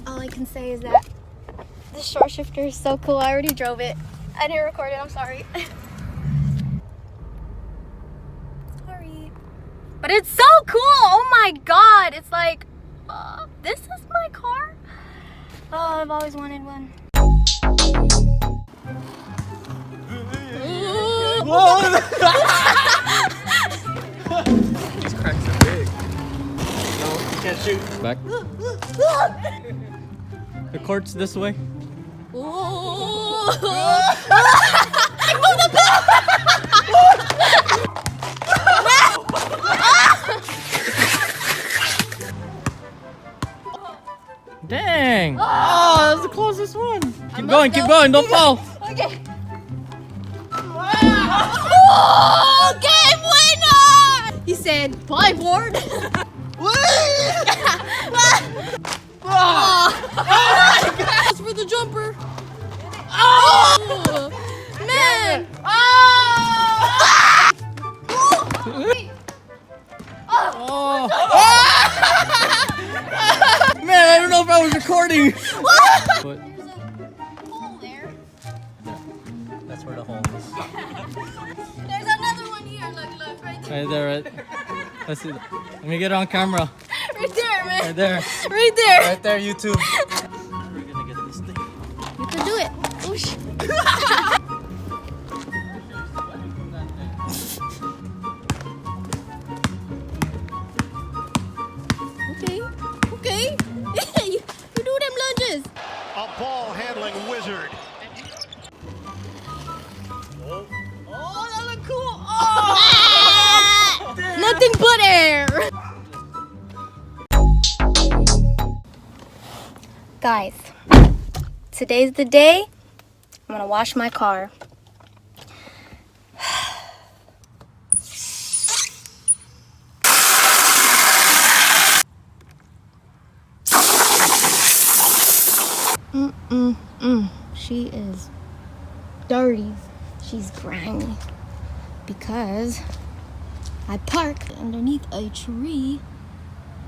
all I can say is that the short shifter is so cool. I already drove it. I didn't record it, I'm sorry. Sorry. But it's so cool! Oh my god! It's like, this is my car? Oh, I've always wanted one. Whoa! These cracks are big. No, you can't shoot. Back. The court's this way. Dang! Oh, that's the closest one. Keep going, don't fall. Okay. Oh, game winner! He said, bye, board. That's for the jumper. Oh, man. Oh. Man, I don't know if I was recording. There's a hole there. That's where the hole is. There's another one here. Look, right there. Right there, right. Let's see. Let me get it on camera. Right there, man. Right there. Right there. Right there, YouTube. We're gonna get this thing. You can do it. Oosh. Okay. you do them lunges. A ball handling wizard. Oh, that look cool. Oh. Nothing but air. Guys, today's the day I'm gonna wash my car. She is dirty. She's grimy because I parked underneath a tree.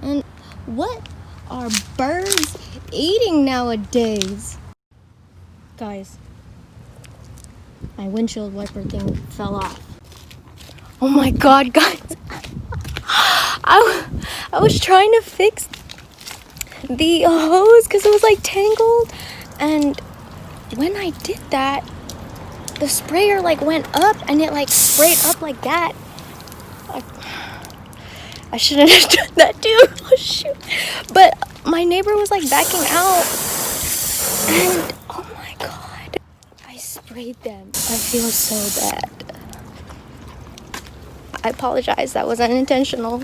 And what are birds eating nowadays? Guys, my windshield wiper thing fell off. Oh my god, guys. I was trying to fix the hose because it was like tangled, and when I did that, the sprayer like went up and it like sprayed up like that. I shouldn't have done that too. Oh shoot. But my neighbor was like backing out, and oh my god, I sprayed them. I feel so bad. I apologize, that was unintentional.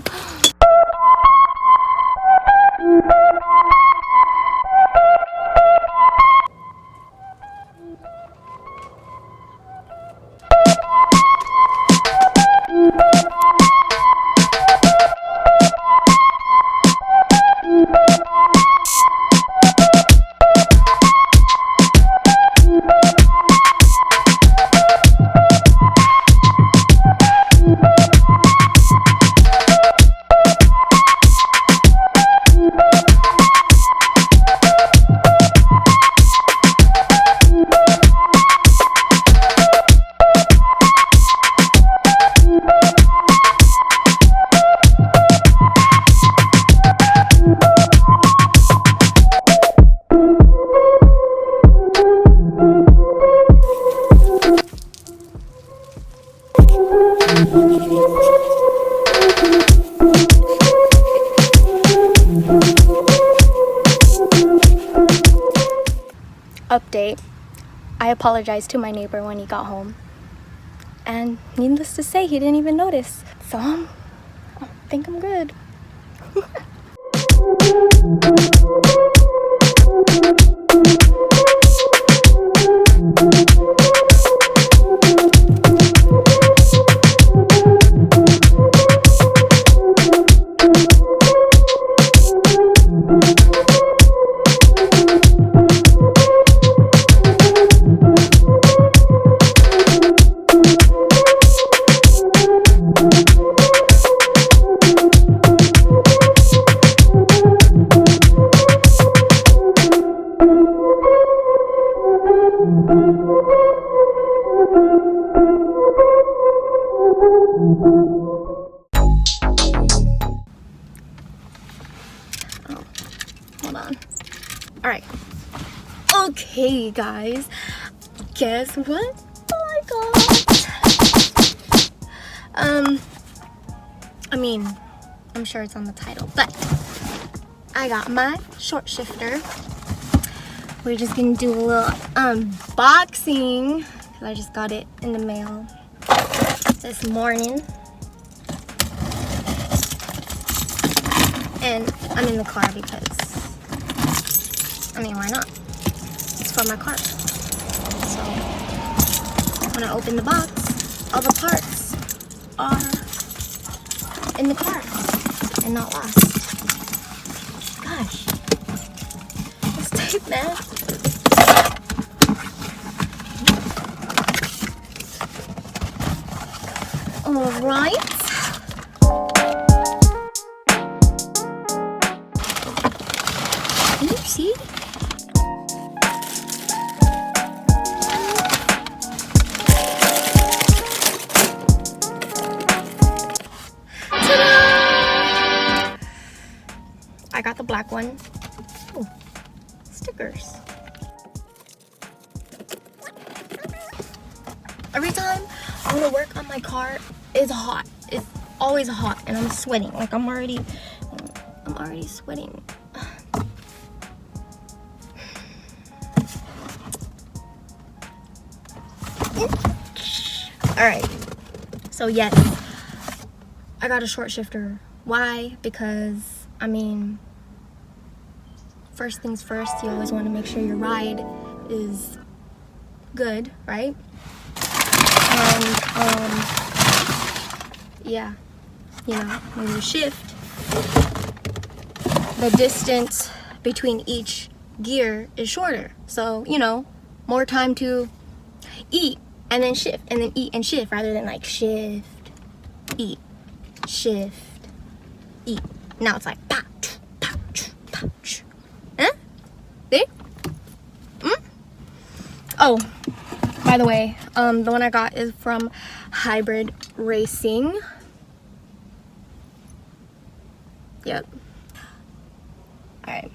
Update. I apologized to my neighbor when he got home, and needless to say, he didn't even notice. So I think I'm good. Oh, hold on. All right. Okay, guys. Guess what? Oh my god. I mean, I'm sure it's on the title, but I got my short shifter. We're just gonna do a little unboxing because I just got it in the mail this morning. And I'm in the car because, I mean, why not? It's for my car. So, when I open the box, all the parts are in the car and not lost. Gosh. This tape, man. Alright. Can you see? Ta-da! I got the black one. Oh, stickers. Every time I want to work on my car, it's hot. It's always hot, and I'm sweating. Like I'm already sweating. All right. So yes, I got a short shifter. Why? Because I mean, first things first, you always want to make sure your ride is good, right? Yeah, you know, when you shift, the distance between each gear is shorter. So, you know, more time to eat and then shift and then eat and shift rather than like shift, eat, shift, eat. Now it's like pa, choo, pa, choo, pa, choo. Huh? See? Oh, by the way, the one I got is from Hybrid Racing. Yep. Alright.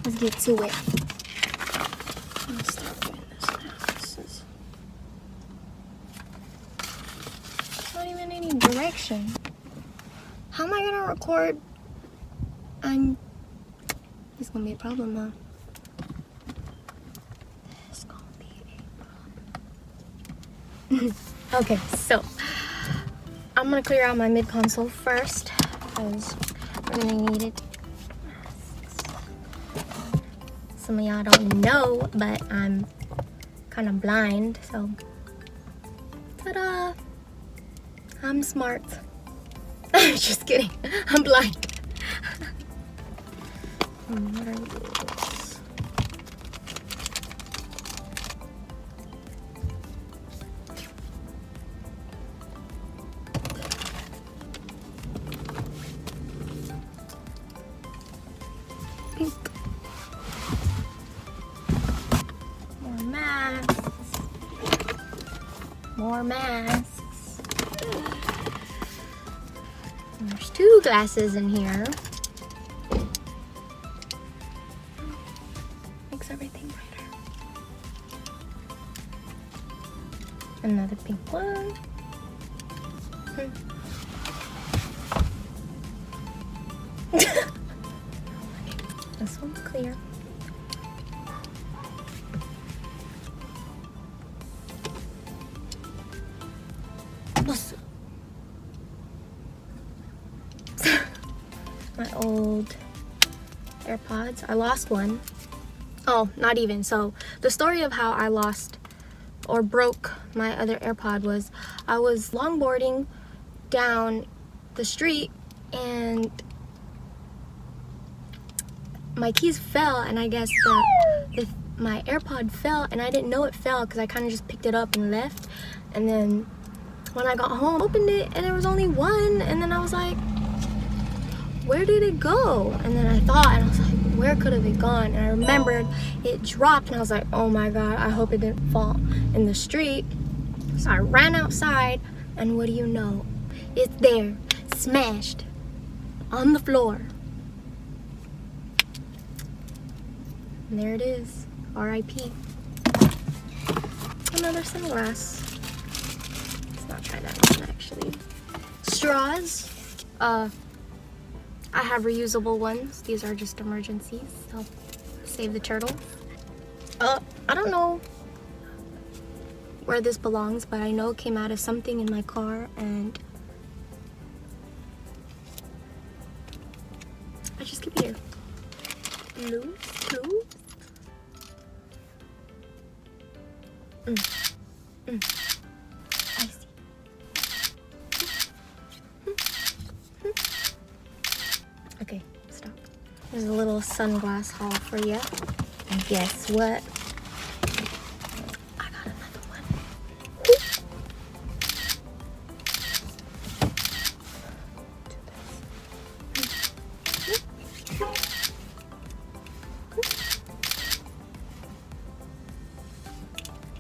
Let's get to it. Let's start doing this now. This is not even any direction. How am I gonna record? It's gonna be a problem, huh? It's gonna be a problem. Okay, so I'm gonna clear out my mid console first because we're gonna need it. Some of y'all don't know, but I'm kind of blind, so ta-da! I'm smart. Just kidding. I'm blind. What are these? Pink. More masks. More masks. And there's 2 glasses in here. Makes everything brighter. Another pink one. This one's clear. My old AirPods. I lost one. Oh, not even. So the story of how I lost or broke my other AirPod was I was longboarding down the street and my keys fell, and I guess my AirPod fell, and I didn't know it fell because I kind of just picked it up and left. And then when I got home, I opened it and there was only one, and then I was like, where did it go? And then I thought, and I was like, where could have it gone? And I remembered it dropped, and I was like, oh my god, I hope it didn't fall in the street. So I ran outside, and what do you know? It's there, smashed. on the floor. And there it is. R.I.P. Another sunglass. Let's not try that one actually. Straws. I have reusable ones. These are just emergencies. So save the turtle. I don't know where this belongs, but I know it came out of something in my car and I just keep it here. Loose. I see. Okay, stop. There's a little sunglass haul for you. And guess what? I got another one.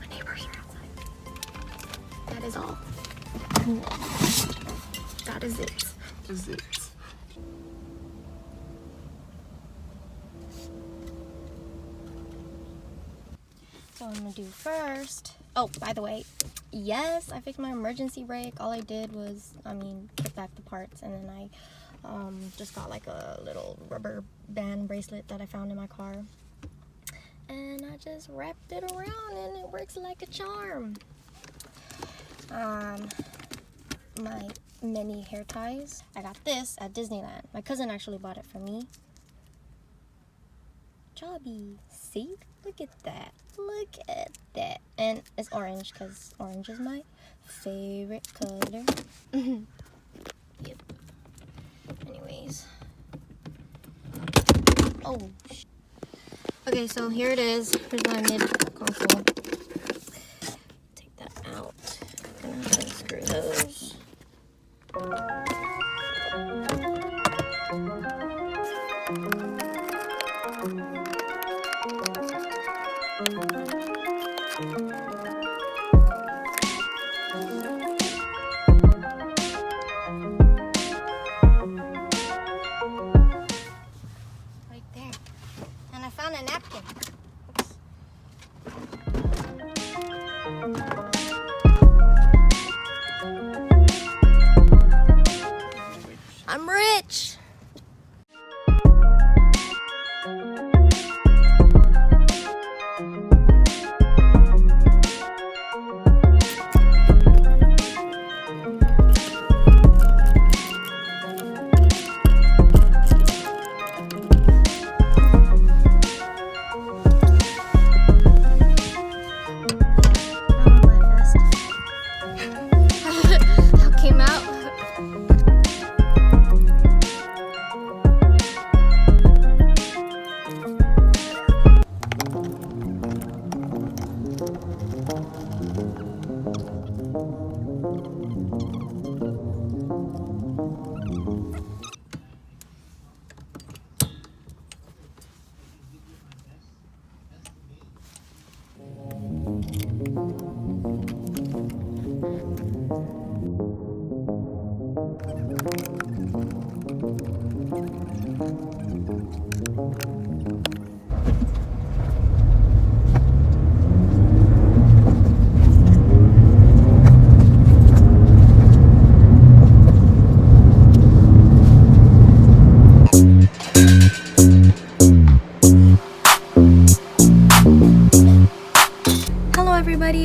My neighbors are outside. That is all. That is it. Is it? So I'm gonna do first. Oh, by the way, yes, I fixed my emergency brake. All I did was, put back the parts, and then I just got like a little rubber band bracelet that I found in my car. And I just wrapped it around and it works like a charm. My mini hair ties. I got this at Disneyland. My cousin actually bought it for me. CHAABEE. See? Look at that. Look at that. And it's orange because orange is my favorite color. Yep. Anyways. Oh. Okay, so here it is. Here's my mid console. Take that out. I'm gonna have to unscrew those. Right there. And I found a napkin. I'm rich. How came out?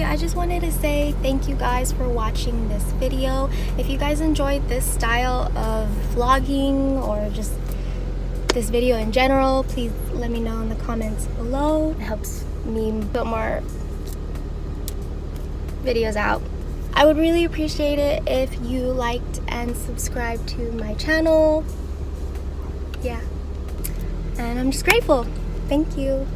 I just wanted to say thank you guys for watching this video. If you guys enjoyed this style of vlogging or just this video in general, please let me know in the comments below. It helps me put more videos out. I would really appreciate it if you liked and subscribed to my channel. Yeah, and I'm just grateful. Thank you.